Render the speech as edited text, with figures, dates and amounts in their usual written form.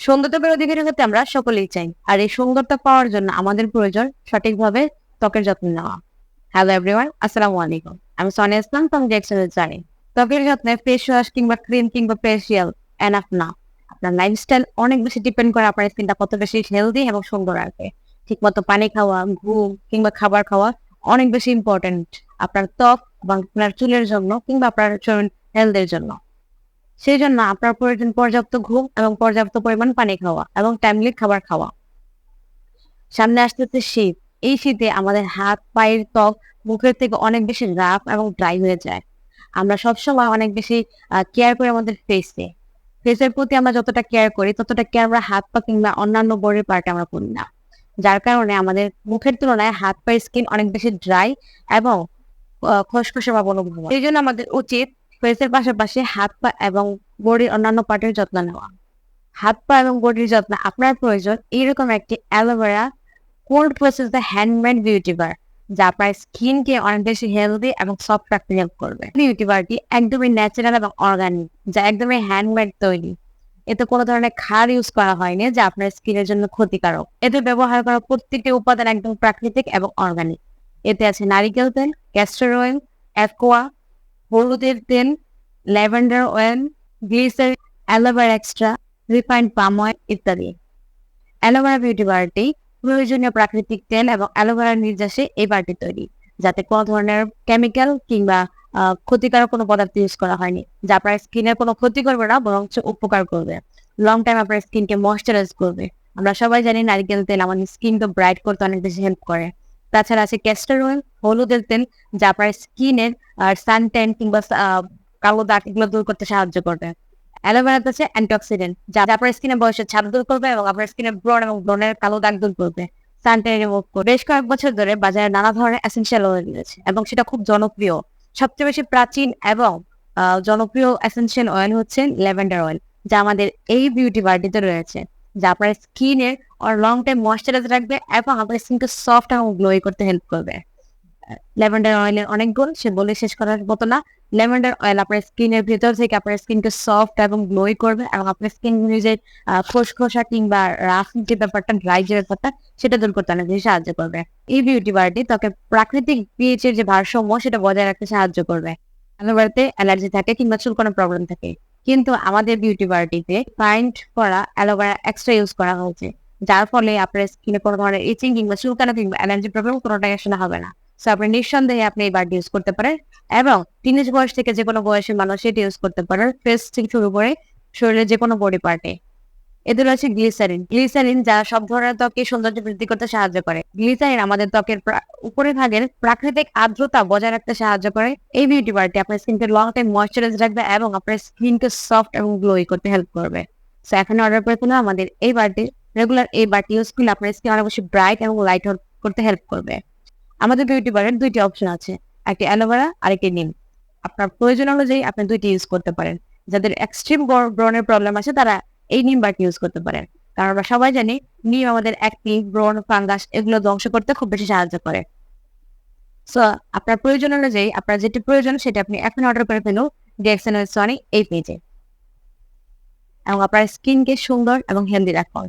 সৌন্দর্যের অধিকারী হতে আমরা সকলেই চাই, আর এই সৌন্দর্যতা পাওয়ার জন্য আমাদের প্রয়োজন সঠিকভাবে ত্বকের যত্ন নেওয়া। হ্যালো এভরিওয়ান, আসসালামু আলাইকুম। আমি সোনিয়া ইসলাম ফ্রম জ্যাকসনের জানি। ত্বকের যত্নে ফেস ওয়াশ কিংবা ক্রিম কিংবা ফেসিয়াল এনাফ না। আপনার লাইফস্টাইল অনেক বেশি ডিপেন্ড করে আপনার স্কিনটা কত বেশি হেলদি এবং সুন্দর রাখে। ঠিকমতো পানি খাওয়া, ঘুম কিংবা খাবার খাওয়া অনেক বেশি ইম্পর্টেন্ট আপনার ত্বক এবং আপনার চুলের জন্য কিংবা আপনার হেলথের জন্য। সেই জন্য আপনার প্রয়োজন পর্যাপ্ত ঘুম এবং পর্যাপ্ত পরিমাণ পানি খাওয়া এবং টাইমলি খাবার খাওয়া। সামনে আসতেছে শীত। এই শীতে আমাদের হাত পায়ের ত্বক মুখের থেকে অনেক বেশি রাফ এবং ড্রাই হয়ে যায়। আমরা সবসময় অনেক বেশি কেয়ার করি আমাদের ফেসের প্রতি আমরা যতটা কেয়ার করি ততটা কেয়ার আমরা হাত পা কিংবা অন্যান্য বডির পার্টে আমরা করি না। যার কারণে আমাদের মুখের তুলনায় হাত পায়ের স্কিন অনেক বেশি ড্রাই এবং খসখসে ভাব অনুভব হয়। এই জন্য আমাদের উচিত ফেসের পাশাপাশি হাত পা এবং বডির অন্যান্য পার্টের যত্ন নেওয়া। হাত পা এবং বডির যত্ন আপনার প্রয়োজন এইরকম একটি aloe vera cold process the handmade beauty বার, যা আপনার স্কিনকে অনেক বেশি হেলদি এবং সফট রাখতে হেল্প করবে। বিউটি বারটি একদমই ন্যাচারাল এবং অর্গানিক, যা একদমই হ্যান্ডমেড তৈরি। এতে কোনো ধরনের ক্ষার ইউজ করা হয়নি যা আপনার স্কিনের জন্য ক্ষতিকারক। এতে ব্যবহার করা প্রত্যেকটি উপাদান একদম প্রাকৃতিক এবং অর্গানিক। এতে আছে নারিকেল তেল, ক্যাস্টর অয়েল, অ্যাকোয়া, হলুদের তেল, lavender oil, glycerin, aloe vera extra, refined palm oil ইত্যাদি। অ্যালোভেরা বিউটি বারটি প্রয়োজনীয় প্রাকৃতিক তেল এবং অ্যালোভেরার নির্যাসে এই বারটি তৈরি, যাতে কোনো ধরনের কেমিক্যাল কিংবা ক্ষতিকারক কোনো পদার্থ ইউজ করা হয়নি, যা আপনার স্কিনের কোনো ক্ষতি করবে না, বরং উপকার করবে। লং টাইম আপনার স্কিনকে ময়শ্চারাইজ করবে। আমরা সবাই জানি নারিকেল তেল আমাদের স্কিনকে ব্রাইট করতে অনেক বেশি হেল্প করে। তাছাড়া আছে ক্যাস্টর অয়েল, হলুদের তেল, যা আপনার স্কিনের সানট্যান কিংবা কালো দাগ এগুলো দূর করতে সাহায্য করবে। অ্যালোভেরাতে আছে অ্যান্টিঅক্সিডেন্ট, যা আপনার স্কিনের বয়সের ছাপ দূর করবে এবং আপনার স্কিনের ব্রণ এবং ব্রণের কালো দাগ দূর করবে। সানট্যান রিমুভ করবে। বেশ কয়েক বছর ধরে বাজারে নানা ধরনের এসেনশিয়াল অয়েল রয়েছে এবং সেটা খুব জনপ্রিয়। সবচেয়ে বেশি প্রাচীন এবং জনপ্রিয় এসেনশিয়াল অয়েল হচ্ছে ল্যাভেন্ডার অয়েল, যা আমাদের এই বিউটি বারটিতে রয়েছে, যা আপনার স্কিনের লং টাইম ময়শ্চারাইজ রাখবে এবং আপনার স্কিনকে সফট এবং গ্লোই করতে হেল্প করবে। ল্যাভেন্ডার অয়েলের অনেক গুণ, সে বলে শেষ করার মতো না। ল্যাভেন্ডার অয়েল আপনার স্কিনের ভেতর থেকে আপনার স্কিনকে সফট এবং গ্লোই করবে এবং আপনার স্কিন নিজের খসখসা কিংবা রাফ যে ব্যাপারটা, ড্রাই যে ব্যাপারটা, সেটা দূর করতে অনেক বেশি সাহায্য করবে। এই বিউটি বারটি ত্বকের প্রাকৃতিক পিএইচ এর যে ভারসাম্য সেটা বজায় রাখতে সাহায্য করবে। অ্যালোভেরাতে অ্যালার্জি থাকে কিংবা চুলকানোর প্রবলেম থাকে, কিন্তু আমাদের বিউটি বারটিতে ফাইন্ড করা অ্যালোভেরা এক্সট্রা ইউজ করা হয়েছে, যার ফলে আপনার স্কিনে কোনো ধরনের ইচিং কিংবা চুলকানো কিংবা অ্যালার্জি প্রবলেম কোনোটাই আসলে হবে না। সো আপনি নিঃসন্দেহে আপনি এই বারটি ইউজ করতে পারেন এবং টিনেজ বয়স থেকে যে কোনো বয়সের মানুষ এটি ইউজ করতে পারেন, ফেস থেকে শুরু করে শরীরের যে কোনো বডি পার্টে। এদের আছে গ্লিসারিন, যা সব ধরনের ত্বকে সৌন্দর্য বৃদ্ধি করতে সাহায্য করে। গ্লিসারিন আমাদের ত্বকের উপরের ভাগের প্রাকৃতিক আর্দ্রতা বজায় রাখতে সাহায্য করে। এই বিউটি বারটি আপনার স্কিনকে লং টাইম ময়শ্চারাইজ রাখবে এবং আপনার স্কিনকে সফট এবং গ্লোই করতে হেল্প করবে। সো এখন অর্ডার করে ফেলুন আমাদের এই বারটি। রেগুলার এই বারটি ইউজ করলে আপনার স্কিন অনেক বেশি ব্রাইট এবং লাইট করতে হেল্প করবে। আমাদের বিউটি বারের দুইটি অপশন আছে, একটি অ্যালোভেরা আর একটি নিম। আপনার প্রয়োজন অনুযায়ী আপনি দুইটি ইউজ করতে পারেন। যাদের এক্সট্রিম ব্রণের প্রবলেম আছে তারা এই নিম বারটি ইউজ করতে পারেন, কারণ আমরা সবাই জানি নিম আমাদের একনি, ব্রণ, ফাঙ্গাস এগুলো ধ্বংস করতে খুব বেশি সাহায্য করে। সো আপনার প্রয়োজন অনুযায়ী আপনার যেটি প্রয়োজন সেটা আপনি এখন অর্ডার করে ফেলুন ডিএক্সএনএল সনি এই পেজে এবং আপনার স্কিনকে সুন্দর এবং হেলদি রাখুন।